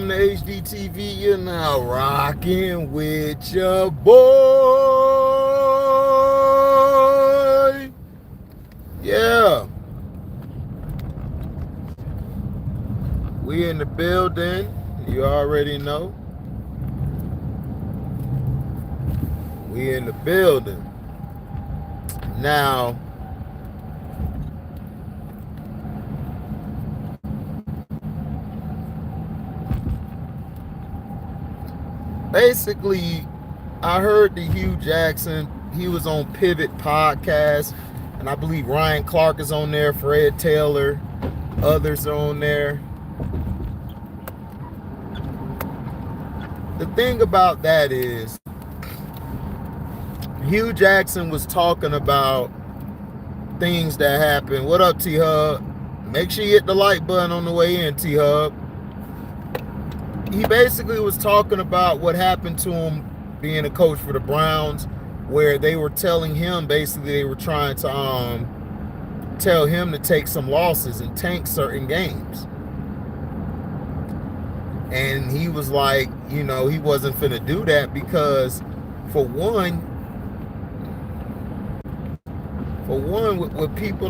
welcome to HDTV. You're now rocking with your boy. Yeah, we in the building. You already know. We in the building. Now, basically, I heard the Hugh Jackson, he was on Pivot Podcast, and I believe Ryan Clark is on there, Fred Taylor, others are on there. The thing about that is, Hugh Jackson was talking about things that happened. What up, T-Hub? Make sure you hit the like button on the way in, T-Hub. He basically was talking about what happened to him being a coach for the Browns, where they were telling him, basically they were trying to tell him to take some losses and tank certain games. And he was like, you know, he wasn't finna do that because for one, what people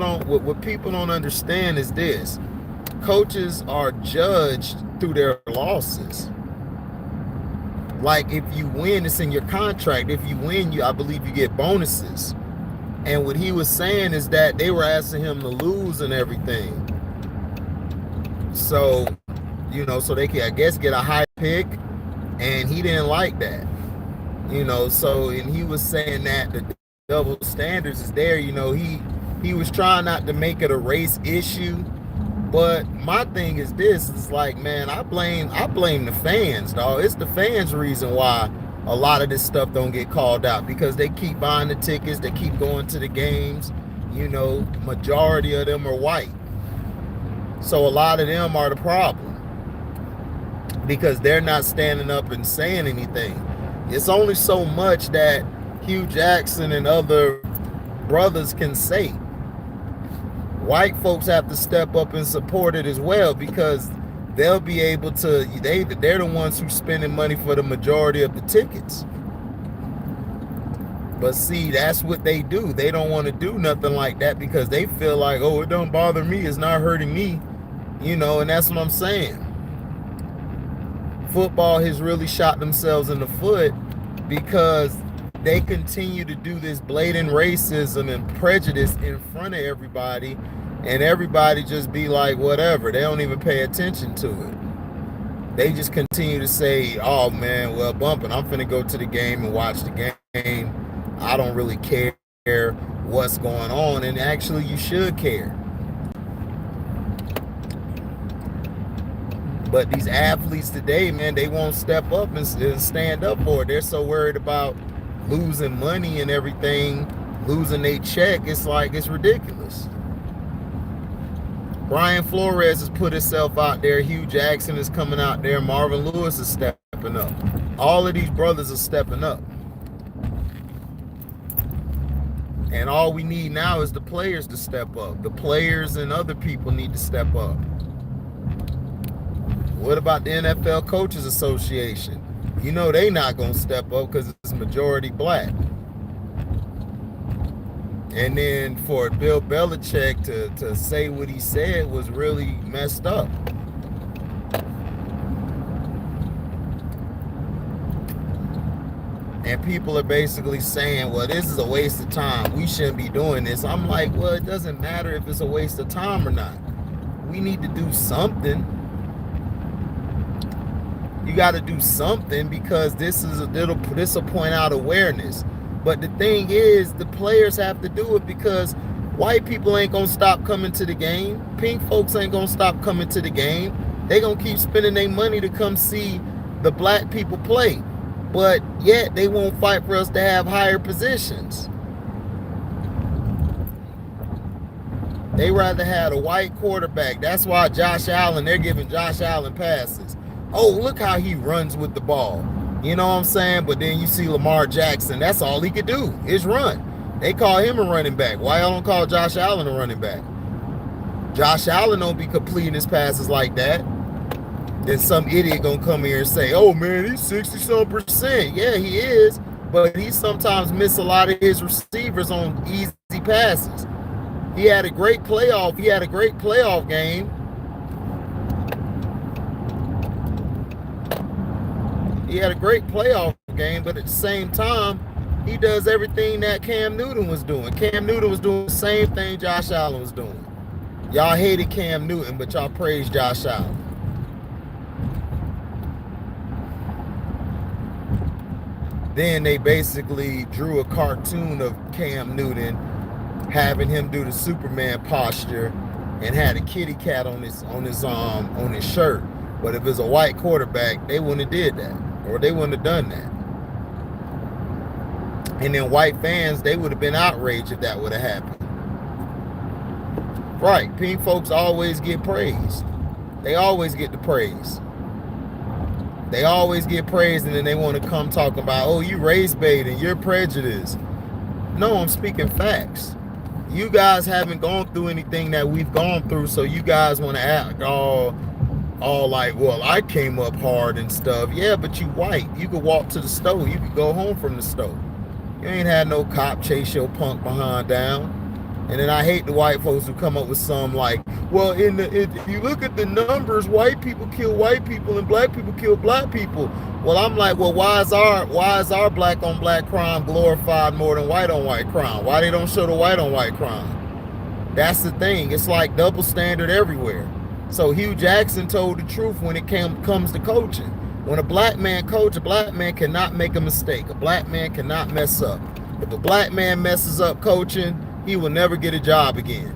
don't understand is this: coaches are judged through their losses. Like if you win, it's in your contract. If you win, I believe you get bonuses. And what he was saying is that they were asking him to lose and everything. So, you know, so they could, I guess, get a high pick, and he didn't like that. You know, so, and he was saying that the double standards is there. You know, he was trying not to make it a race issue, but my thing is this: it's like, man, I blame the fans, dog. It's the fans' reason why a lot of this stuff don't get called out, because they keep buying the tickets, they keep going to the games. You know, majority of them are white, so a lot of them are the problem because they're not standing up and saying anything. It's only so much that Hugh Jackson and other brothers can say. White folks have to step up and support it as well, because they'll be able to, they're the ones who spending money for the majority of the tickets. But see, that's what they do. They don't want to do nothing like that because they feel like, oh, it don't bother me, it's not hurting me, you know. And that's what I'm saying. Football has really shot themselves in the foot because they continue to do this blatant racism and prejudice in front of everybody, and everybody just be like, whatever. They don't even pay attention to it. They just continue to say, oh man, well, bumping, I'm finna go to the game and watch the game. I don't really care what's going on. And actually, you should care. But these athletes today, man, they won't step up and stand up for it. They're so worried about losing money and everything, losing their check. It's like, it's ridiculous. Brian Flores has put himself out there. Hugh Jackson is coming out there. Marvin Lewis is stepping up. All of these brothers are stepping up. And all we need now is the players to step up. The players and other people need to step up. What about the NFL Coaches Association? You know they not going to step up because it's majority black. And then for Bill Belichick to say what he said was really messed up. And people are basically saying, well, this is a waste of time. We shouldn't be doing this. I'm like, well, it doesn't matter if it's a waste of time or not. We need to do something. You got to do something because this will point out awareness. But the thing is, the players have to do it because white people ain't going to stop coming to the game. Pink folks ain't going to stop coming to the game. They going to keep spending their money to come see the black people play. But yet they won't fight for us to have higher positions. They rather have a white quarterback. That's why Josh Allen, they're giving Josh Allen passes. Oh, look how he runs with the ball. You know what I'm saying? But then you see Lamar Jackson. That's all he could do is run. They call him a running back. Why y'all don't call Josh Allen a running back? Josh Allen don't be completing his passes like that. then some idiot gonna come here and say, "Oh man, he's 60-some%." Yeah, he is, but he sometimes miss a lot of his receivers on easy passes. He had a great playoff. He had a great playoff game. He had a great playoff game, but at the same time, he does everything that Cam Newton was doing. Cam Newton was doing the same thing Josh Allen was doing. Y'all hated Cam Newton, but y'all praised Josh Allen. Then they basically drew a cartoon of Cam Newton having him do the Superman posture and had a kitty cat on his shirt. But if it's a white quarterback, they wouldn't have did that, or they wouldn't have done that. And then white fans, they would have been outraged if that would have happened. Right, pink folks always get praised. They always get the praise. They always get praised, and then they want to come talking about, oh, you race baiting, you're prejudiced. No, I'm speaking facts. You guys haven't gone through anything that we've gone through, so you guys want to act all like, well, I came up hard and stuff. Yeah, but you white. You could walk to the store. You could go home from the store. You ain't had no cop chase your punk behind down. And then I hate the white folks who come up with some like, well, if you look at the numbers, white people kill white people and black people kill black people. Well, I'm like, well, why is our black on black crime glorified more than white on white crime? Why they don't show the white on white crime? That's the thing. It's like double standard everywhere. So Hugh Jackson told the truth when it comes to coaching. When a black man coach, a black man cannot make a mistake. A black man cannot mess up. If a black man messes up coaching, he will never get a job again.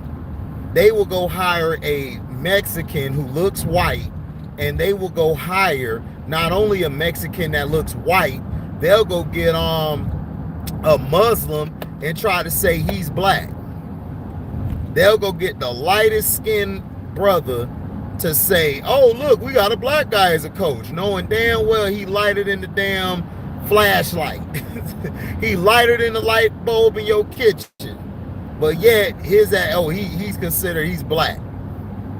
They will go hire a Mexican who looks white, and they will go hire not only a Mexican that looks white, they'll go get a Muslim and try to say he's black. They'll go get the lightest skinned brother to say, oh, look, we got a black guy as a coach, knowing damn well he lighted in the damn flashlight. He lighted in the light bulb in your kitchen. But yet, he's considered, he's black.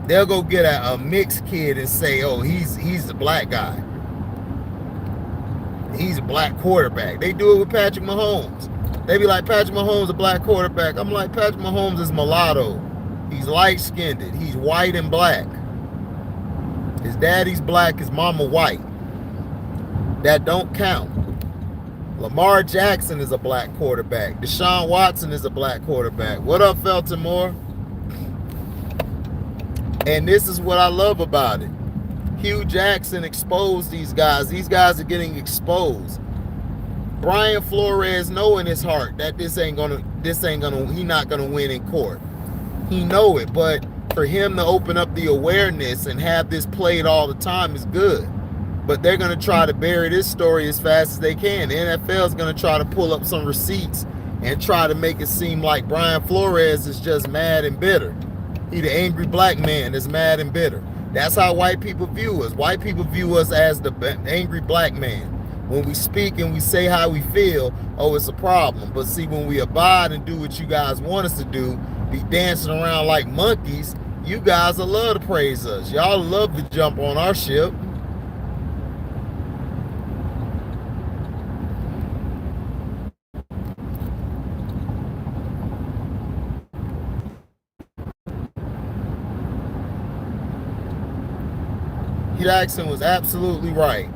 They'll go get a mixed kid and say, oh, he's a black guy. He's a black quarterback. They do it with Patrick Mahomes. They be like, Patrick Mahomes a black quarterback. I'm like, Patrick Mahomes is mulatto. He's light-skinned. He's white and black. His daddy's black, his mama white. That don't count. Lamar Jackson is a black quarterback. Deshaun Watson is a black quarterback. What up, Felton Moore? And this is what I love about it. Hugh Jackson exposed these guys. These guys are getting exposed. Brian Flores know in his heart that he's not gonna win in court. He know it, but for him to open up the awareness and have this played all the time is good. But they're going to try to bury this story as fast as they can. The NFL is going to try to pull up some receipts and try to make it seem like Brian Flores is just mad and bitter. He the angry black man that's mad and bitter. That's how white people view us. White people view us as the angry black man. When we speak and we say how we feel, oh, it's a problem. But see, when we abide and do what you guys want us to do, be dancing around like monkeys, you guys will love to praise us. Y'all love to jump on our ship. Jackson was absolutely right,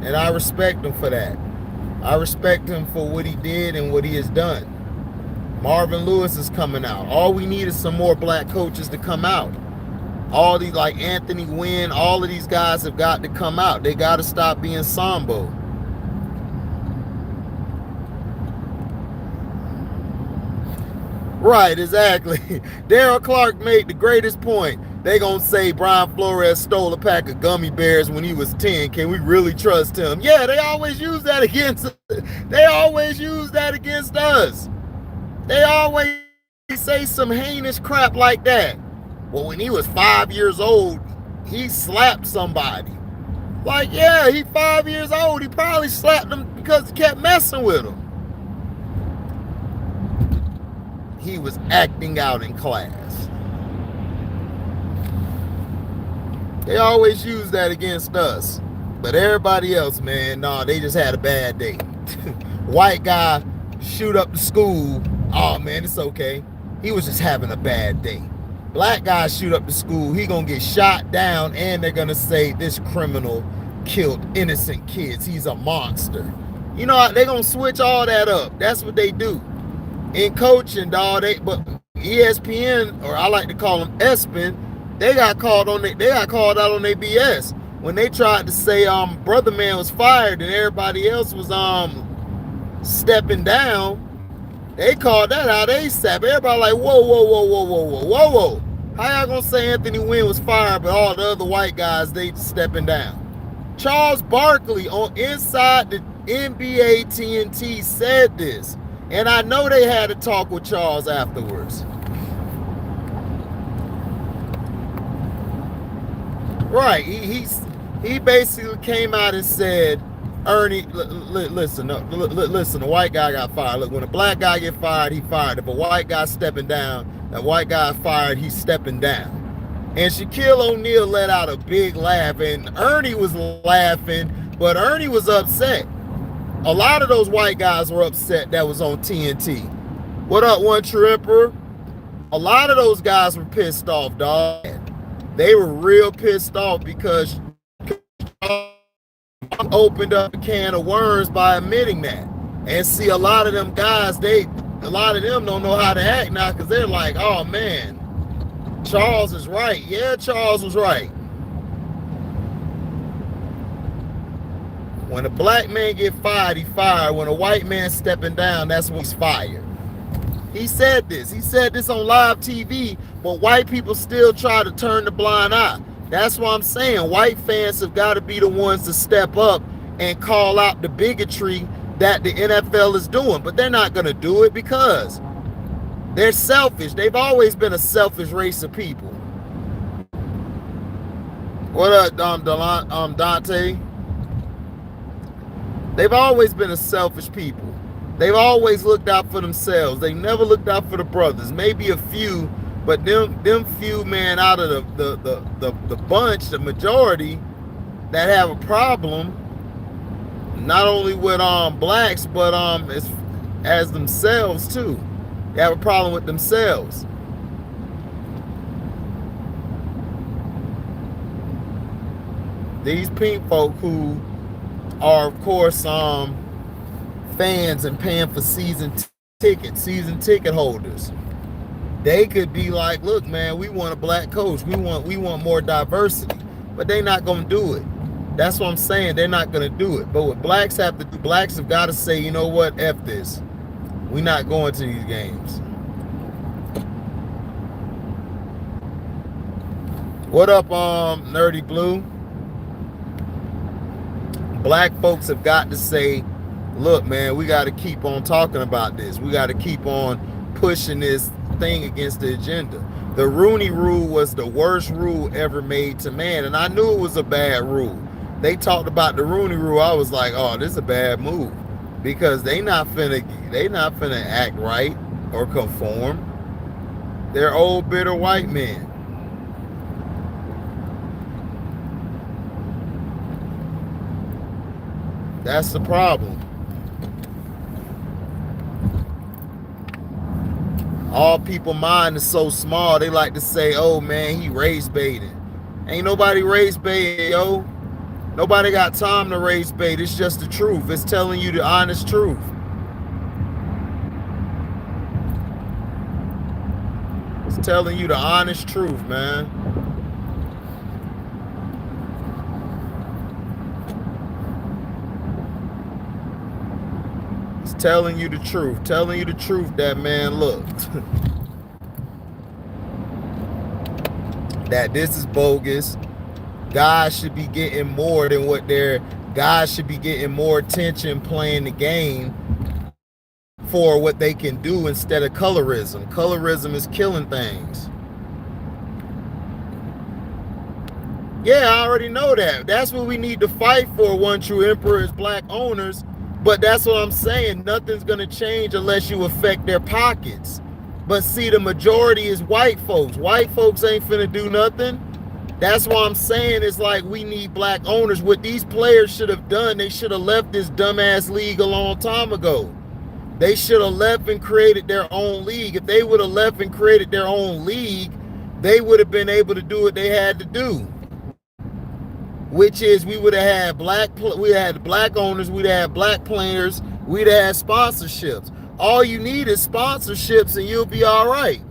and I respect him for that. I respect him for what he did and what he has done. Marvin Lewis is coming out. All we need is some more black coaches to come out. All these, like Anthony Wynn, all of these guys have got to come out. They got to stop being Sambo. Right, exactly. Daryl Clark made the greatest point. They gonna say Brian Flores stole a pack of gummy bears when he was 10. Can we really trust him? Yeah, they always use that against us. They always use that against us. They always say some heinous crap like that. Well, when he was 5 years old, he slapped somebody. Like, yeah, he 5 years old. He probably slapped him because he kept messing with him. He was acting out in class. They always use that against us. But everybody else, man, nah, they just had a bad day. White guy shoot up the school. Oh man, it's okay. He was just having a bad day. Black guy shoot up the school. He gonna get shot down, and they're gonna say this criminal killed innocent kids. He's a monster. You know, they gonna switch all that up. That's what they do in coaching, dog. But ESPN, or I like to call them ESPN, they got called out on their BS when they tried to say Brother Man was fired and everybody else was stepping down. They called that out ASAP. Everybody like, whoa. How y'all gonna say Anthony Wynn was fired, but all the other white guys, they stepping down? Charles Barkley on Inside the NBA TNT said this. And I know they had a talk with Charles afterwards. Right, he basically came out and said, Ernie, listen, the white guy got fired. Look, when a black guy get fired, he fired. If a white guy stepping down, that white guy fired, he's stepping down. And Shaquille O'Neal let out a big laugh, and Ernie was laughing, but Ernie was upset. A lot of those white guys were upset that was on TNT. What up, One Tripper? A lot of those guys were pissed off, dog. They were real pissed off because opened up a can of worms by admitting that. And see, a lot of them guys, a lot of them don't know how to act now because they're like, oh man, Charles is right. Yeah, Charles was right. When a black man get fired, he fired. When a white man stepping down, that's when he's fired. He said this. He said this on live TV, but white people still try to turn the blind eye. That's what I'm saying. White fans have got to be the ones to step up and call out the bigotry that the NFL is doing. But they're not going to do it because they're selfish. They've always been a selfish race of people. What up, Dante? They've always been a selfish people. They've always looked out for themselves. They never looked out for the brothers. Maybe a few, but them few, man, out of the bunch, the majority that have a problem, not only with blacks, but as themselves too. They have a problem with themselves. These pink folk who are, of course, fans and paying for season ticket holders. They could be like, look, man, we want a black coach. We want more diversity. But they're not going to do it. That's what I'm saying. They're not going to do it. But what blacks have to do, blacks have got to say, you know what, F this. We're not going to these games. What up, Nerdy Blue? Black folks have got to say, look, man, we got to keep on talking about this. We got to keep on pushing this thing against the agenda. The Rooney Rule was the worst rule ever made to man, and I knew it was a bad rule. They talked about the Rooney Rule. I was like, oh, this is a bad move because they not finna act right or conform. They're old, bitter white men. That's the problem. All people mind is so small, they like to say, oh man, he race baiting. Ain't nobody race baiting, yo. Nobody got time to race bait. It's just the truth. It's telling you the honest truth. It's telling you the honest truth, man. Telling you the truth, that, man, look, that this is bogus. Guys should be getting more than what guys should be getting more attention playing the game for what they can do instead of colorism. Colorism is killing things. Yeah, I already know that. That's what we need to fight for, One True Emperor, is black owners. But that's what I'm saying. Nothing's going to change unless you affect their pockets. But see, the majority is white folks. White folks ain't finna do nothing. That's why I'm saying it's like we need black owners. What these players should have done, they should have left this dumbass league a long time ago. They should have left and created their own league. If they would have left and created their own league, they would have been able to do what they had to do, which is we would have had black owners, we'd have black players, we'd have sponsorships. All you need is sponsorships and you'll be all right.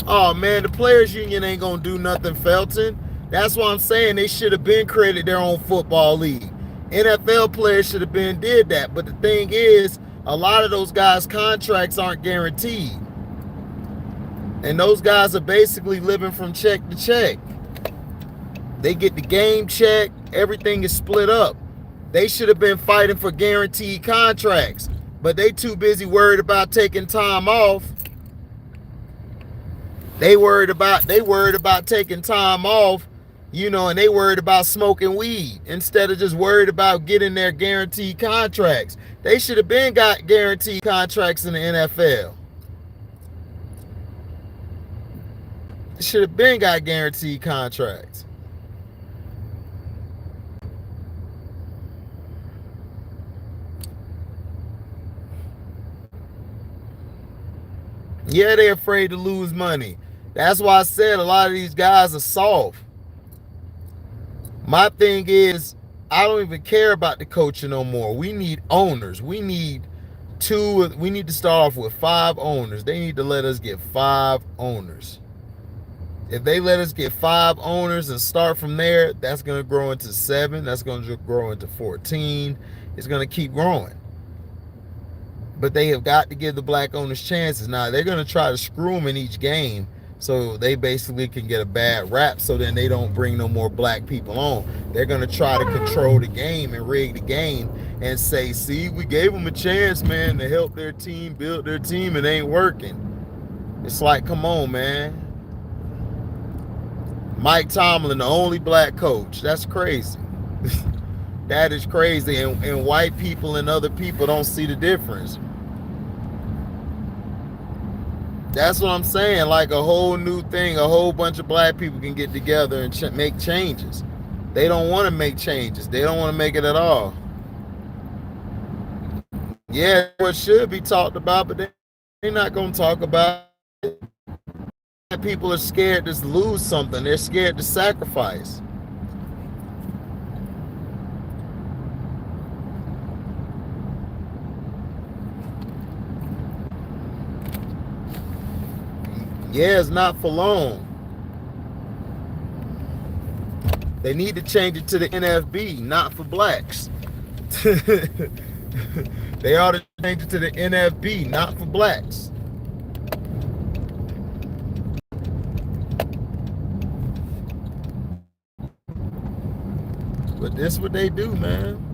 Oh man, the players union ain't gonna do nothing, Felton. That's why I'm saying they should have been created their own football league. NFL players should have been did that. But the thing is, a lot of those guys' contracts aren't guaranteed. And those guys are basically living from check to check. They get the game check, everything is split up. They should have been fighting for guaranteed contracts, but they too busy worried about taking time off. They worried about taking time off, and they worried about smoking weed instead of just worried about getting their guaranteed contracts. They should have been got guaranteed contracts in the NFL. They should have been got guaranteed contracts. Yeah, they're afraid to lose money. That's why I said a lot of these guys are soft. My thing is, I don't even care about the coaching no more. We need owners. We need to start off with 5 owners. They need to let us get 5 owners. If they let us get 5 owners and start from there, that's going to grow into 7. That's going to grow into 14. It's going to keep growing. But they have got to give the black owners chances. Now, they're going to try to screw them in each game so they basically can get a bad rap, so then they don't bring no more black people on. They're going to try to control the game and rig the game and say, see, we gave them a chance, man, to help their team, build their team, and it ain't working. It's like, come on, man. Mike Tomlin, the only black coach. That's crazy. That is crazy. And white people and other people don't see the difference. That's what I'm saying. Like a whole new thing, a whole bunch of black people can get together and make changes. They don't want to make changes. They don't want to make it at all. Yeah, what should be talked about, but they're not going to talk about it. People are scared to lose something. They're scared to sacrifice. Yeah, it's not for long. They need to change it to the NFB, not for blacks. They ought to change it to the NFB, not for blacks. But this is what they do, man.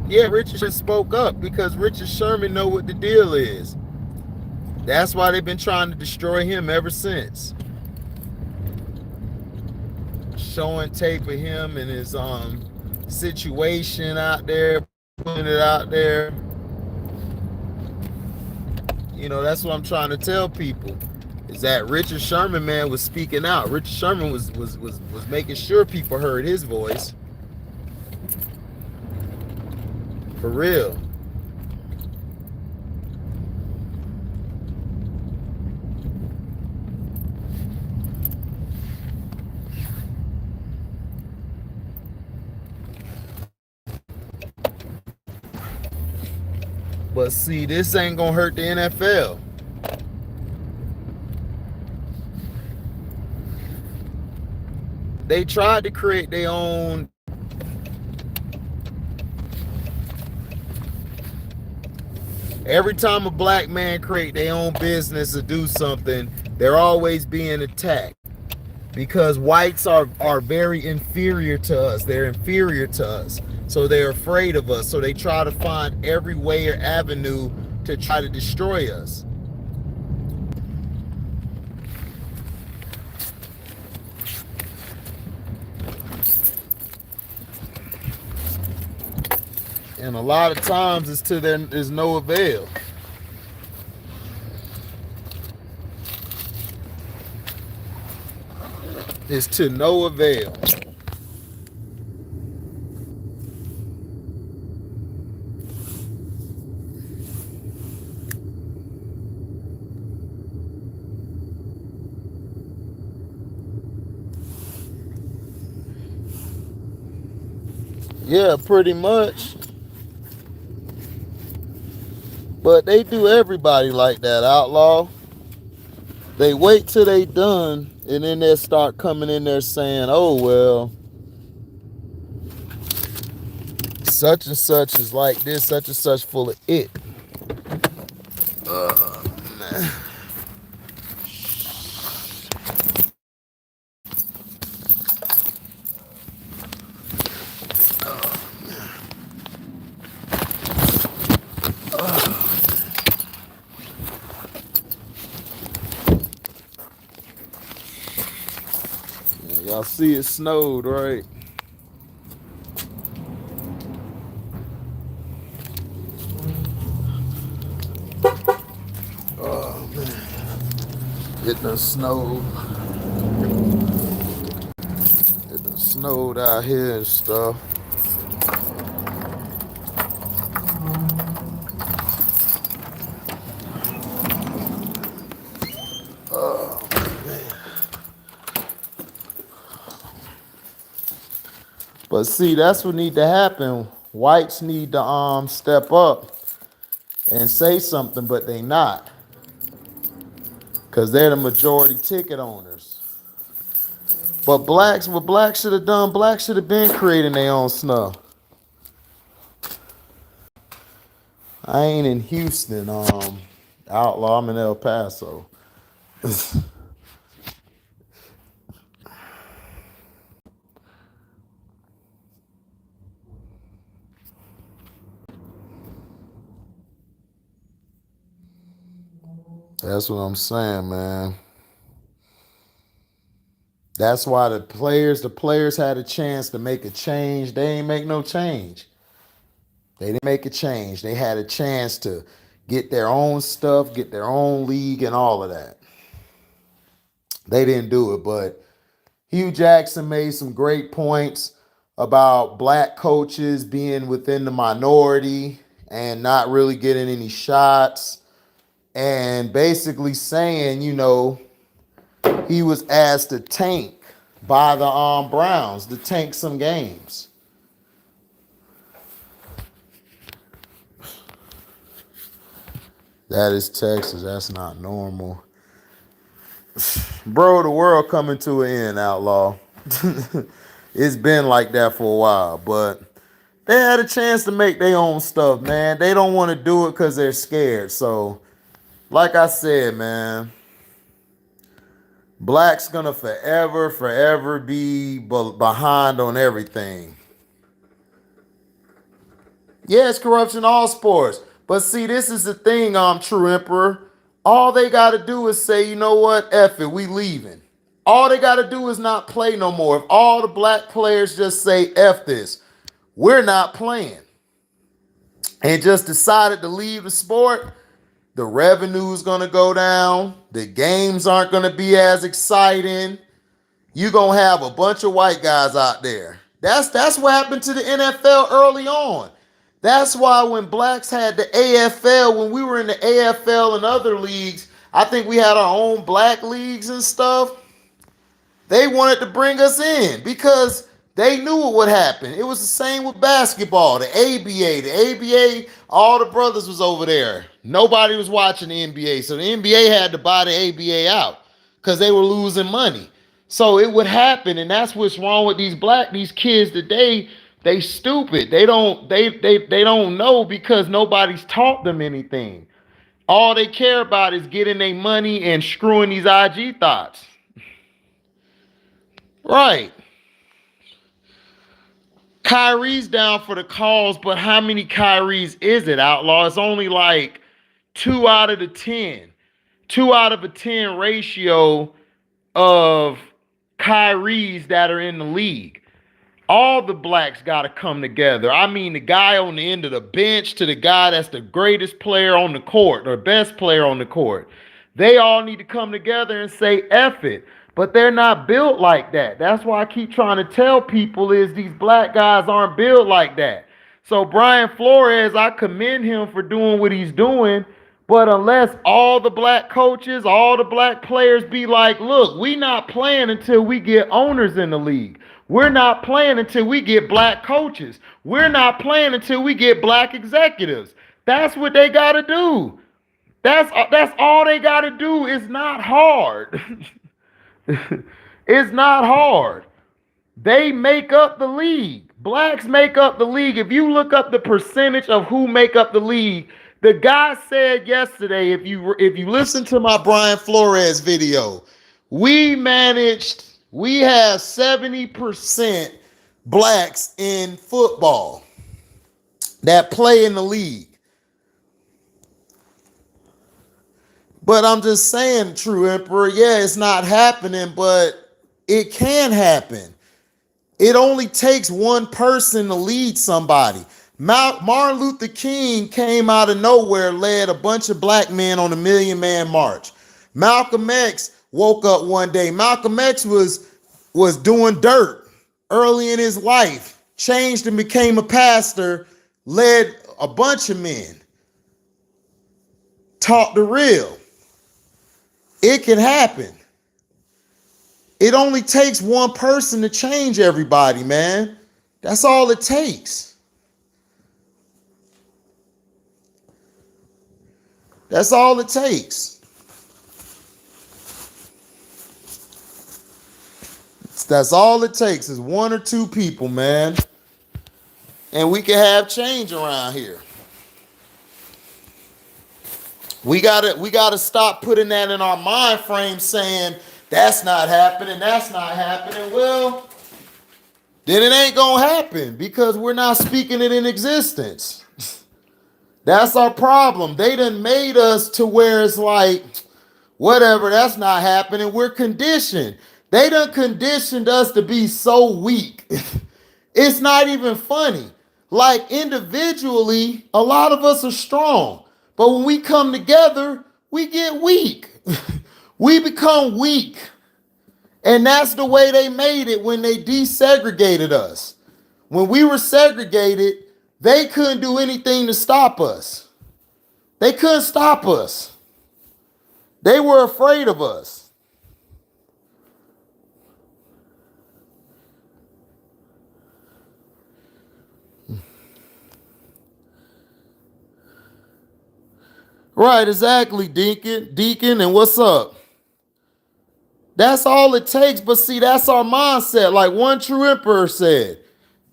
Yeah, Richard spoke up because Richard Sherman know what the deal is. That's why they've been trying to destroy him ever since. Showing tape of him and his situation out there, putting it out there. That's what I'm trying to tell people. Is that Richard Sherman, man, was speaking out. Richard Sherman was making sure people heard his voice. For real. But see, this ain't gonna hurt the NFL. They tried to create their own. Every time a black man create their own business or do something, they're always being attacked. Because whites are very inferior to us. They're inferior to us. So they're afraid of us. So they try to find every way or avenue to try to destroy us. And a lot of times it's to there's no avail. It's to no avail. Yeah, pretty much. But they do everybody like that, Outlaw. They wait till they done, and then they start coming in there saying, oh, well, such and such is like this, such and such full of it. Man. Y'all see it snowed, right? Oh, man. It done snowed. It done snowed out here and stuff. Oh, man. But see, that's what need to happen. Whites need to step up and say something, but they not. Because they're the majority ticket owners. But blacks, what blacks should have done, blacks should have been creating their own snuff. I ain't in Houston, Outlaw, I'm in El Paso. That's what I'm saying, man. That's why the players had a chance to make a change. They ain't make no change. They didn't make a change. They had a chance to get their own stuff, get their own league and all of that. They didn't do it, but Hugh Jackson made some great points about black coaches being within the minority and not really getting any shots, and basically saying, he was asked to tank by the Browns to tank some games. That is Texas. That's not normal. Bro, the world coming to an end, Outlaw. It's been like that for a while, but they had a chance to make their own stuff, man. They don't want to do it because they're scared. So, like I said, man, black's gonna forever be behind on everything. Yeah, it's corruption in all sports. But see, this is the thing, True Emperor. All they got to do is say, you know what, F it, we leaving. All they got to do is not play no more. If all the black players just say, F this, we're not playing, and just decided to leave the sport, the revenue's going to go down. The games aren't going to be as exciting. You're going to have a bunch of white guys out there. That's what happened to the NFL early on. That's why when blacks had the AFL, when we were in the AFL and other leagues, I think we had our own black leagues and stuff. They wanted to bring us in because they knew what would happen. It was the same with basketball, the ABA. The ABA, all the brothers was over there. Nobody was watching the NBA. So the NBA had to buy the ABA out because they were losing money. So it would happen, and that's what's wrong with these kids today. They stupid. They don't know because nobody's taught them anything. All they care about is getting their money and screwing these IG thoughts. Right. Kyrie's down for the cause, but how many Kyries is it, Outlaw? It's only like 2 out of the 10. 2 out of a 10 ratio of Kyries that are in the league. All the blacks got to come together. I mean, the guy on the end of the bench to the guy that's the greatest player on the court or best player on the court. They all need to come together and say, F it. But they're not built like that. That's why I keep trying to tell people is these black guys aren't built like that. So Brian Flores, I commend him for doing what he's doing. But unless all the black coaches, all the black players be like, look, we not playing until we get owners in the league. We're not playing until we get black coaches. We're not playing until we get black executives. That's what they got to do. That's all they got to do. It's not hard. It's not hard. They make up the league. Blacks make up the league. If you look up the percentage of who make up the league, the guy said yesterday, if you listen to my Brian Flores video, we have 70% blacks in football that play in the league. But I'm just saying, True Emperor, yeah, it's not happening, but it can happen. It only takes one person to lead somebody. Martin Luther King came out of nowhere, led a bunch of black men on a 1,000,000-man march. Malcolm X woke up one day. Malcolm X was doing dirt early in his life, changed and became a pastor, led a bunch of men, taught the real. It can happen. It only takes one person to change everybody, man. That's all it takes. That's all it takes. That's all it takes is one or two people, man. And we can have change around here. We gotta stop putting that in our mind frame saying that's not happening, that's not happening. Well, then it ain't gonna happen because we're not speaking it in existence. That's our problem. They done made us to where it's like, whatever, that's not happening. We're conditioned. They done conditioned us to be so weak. It's not even funny. Like individually, a lot of us are strong. But when we come together, we get weak. We become weak. And that's the way they made it when they desegregated us. When we were segregated, they couldn't do anything to stop us. They couldn't stop us. They were afraid of us. Right, exactly, Deacon, and what's up? That's all it takes, but see, that's our mindset. Like one true emperor said,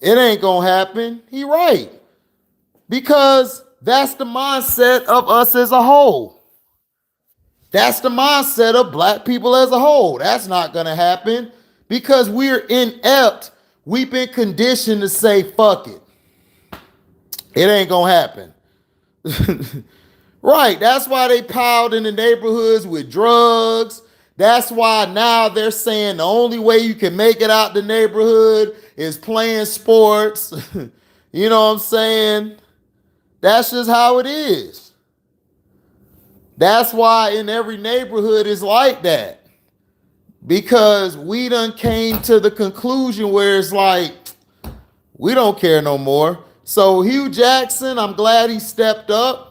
it ain't gonna happen. He right. Because that's the mindset of us as a whole. That's the mindset of black people as a whole. That's not gonna happen because we're inept. We've been conditioned to say, fuck it. It ain't gonna happen. Right, that's why they piled in the neighborhoods with drugs. That's why now they're saying the only way you can make it out the neighborhood is playing sports. You know what I'm saying? That's just how it is. That's why in every neighborhood is like that. Because we done came to the conclusion where it's like, we don't care no more. So Hugh Jackson, I'm glad he stepped up.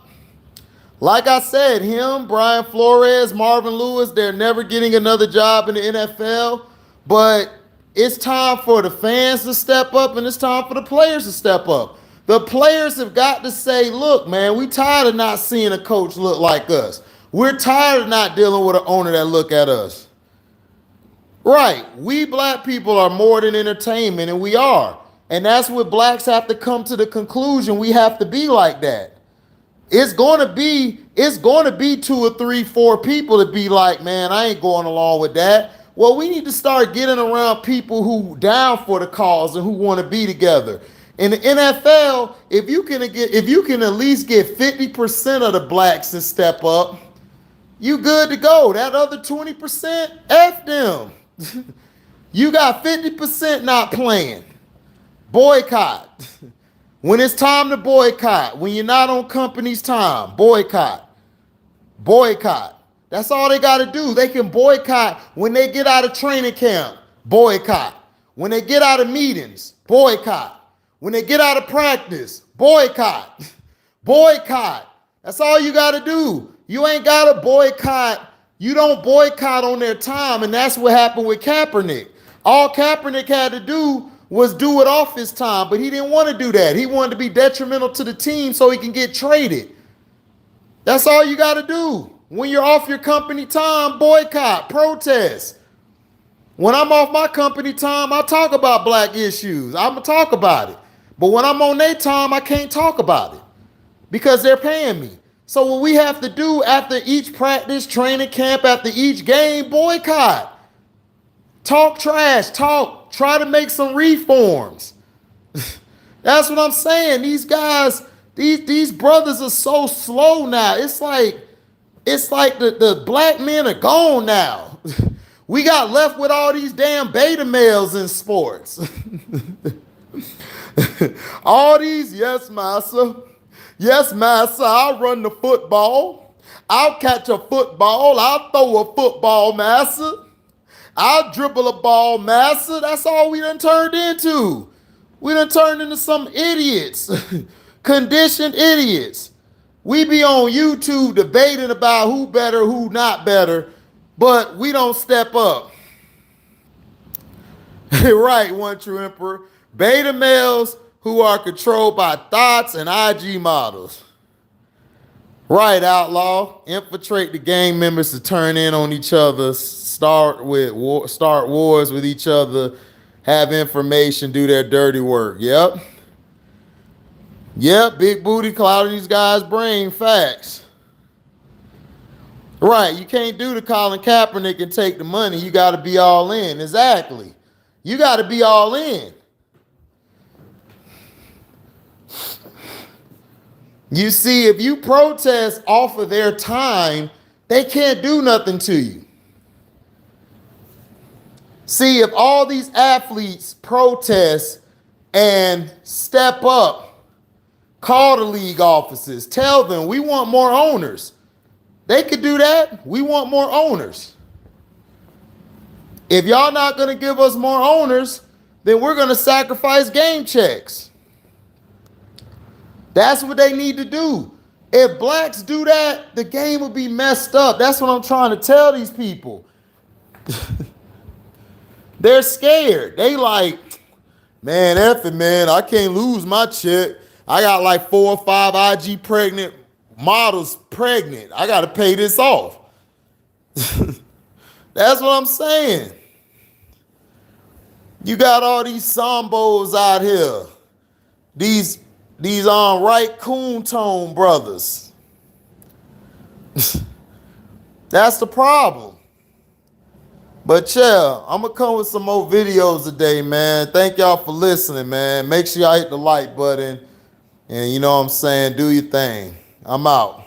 Like I said, him, Brian Flores, Marvin Lewis, they're never getting another job in the NFL. But it's time for the fans to step up and it's time for the players to step up. The players have got to say, look, man, we tired of not seeing a coach look like us. We're tired of not dealing with an owner that look at us. Right. We black people are more than entertainment, and we are. And that's what blacks have to come to the conclusion. We have to be like that. It's going to be 2 or 3, 4 people to be like, man, I ain't going along with that. Well, we need to start getting around people who down for the cause and who want to be together. In the NFL, if you can at least get 50% of the blacks to step up, you good to go. That other 20%, F them. You got 50% not playing. Boycott. When it's time to boycott, when you're not on company's time, boycott. Boycott. That's all they got to do. They can boycott when they get out of training camp. Boycott. When they get out of meetings, boycott. When they get out of practice, boycott. Boycott. That's all you got to do. You ain't got to boycott. You don't boycott on their time, and that's what happened with Kaepernick. All Kaepernick had to do was do it off his time, but he didn't want to do that. He wanted to be detrimental to the team so he can get traded. That's all you got to do. When you're off your company time, boycott, protest. When I'm off my company time, I talk about black issues. I'm going to talk about it. But when I'm on their time, I can't talk about it because they're paying me. So what we have to do after each practice, training camp, after each game, boycott. Talk trash, try to make some reforms. That's what I'm saying. These guys, these brothers are so slow now. It's like the black men are gone now. We got left with all these damn beta males in sports. All these, yes, massa. Yes, massa, I'll run the football. I'll catch a football. I'll throw a football, massa. I'll dribble a ball, massa. That's all we done turned into. We done turned into some idiots. Conditioned idiots. We be on YouTube debating about who better, who not better, but we don't step up. Right, one true emperor. Beta males who are controlled by thoughts and IG models. Right, outlaw. Infiltrate the gang members to turn in on each other, start wars with each other, have information, do their dirty work. Yep, big booty clouding these guys' brain. Facts. Right, you can't do the Colin Kaepernick and take the money. You got to be all in. Exactly. You got to be all in. You see, if you protest off of their time, they can't do nothing to you. See, if all these athletes protest and step up, call the league offices, tell them we want more owners. They could do that. We want more owners. If y'all not going to give us more owners, then we're going to sacrifice game checks. That's what they need to do. If blacks do that, the game will be messed up. That's what I'm trying to tell these people. They're scared. They like, man, F it, man. I can't lose my check. I got like 4 or 5 IG pregnant models pregnant. I got to pay this off. That's what I'm saying. You got all these Sambos out here. These right coon tone brothers. That's the problem. But yeah, I'm going to come with some more videos today, man. Thank y'all for listening, man. Make sure y'all hit the like button. And you know what I'm saying? Do your thing. I'm out.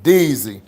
Deezy.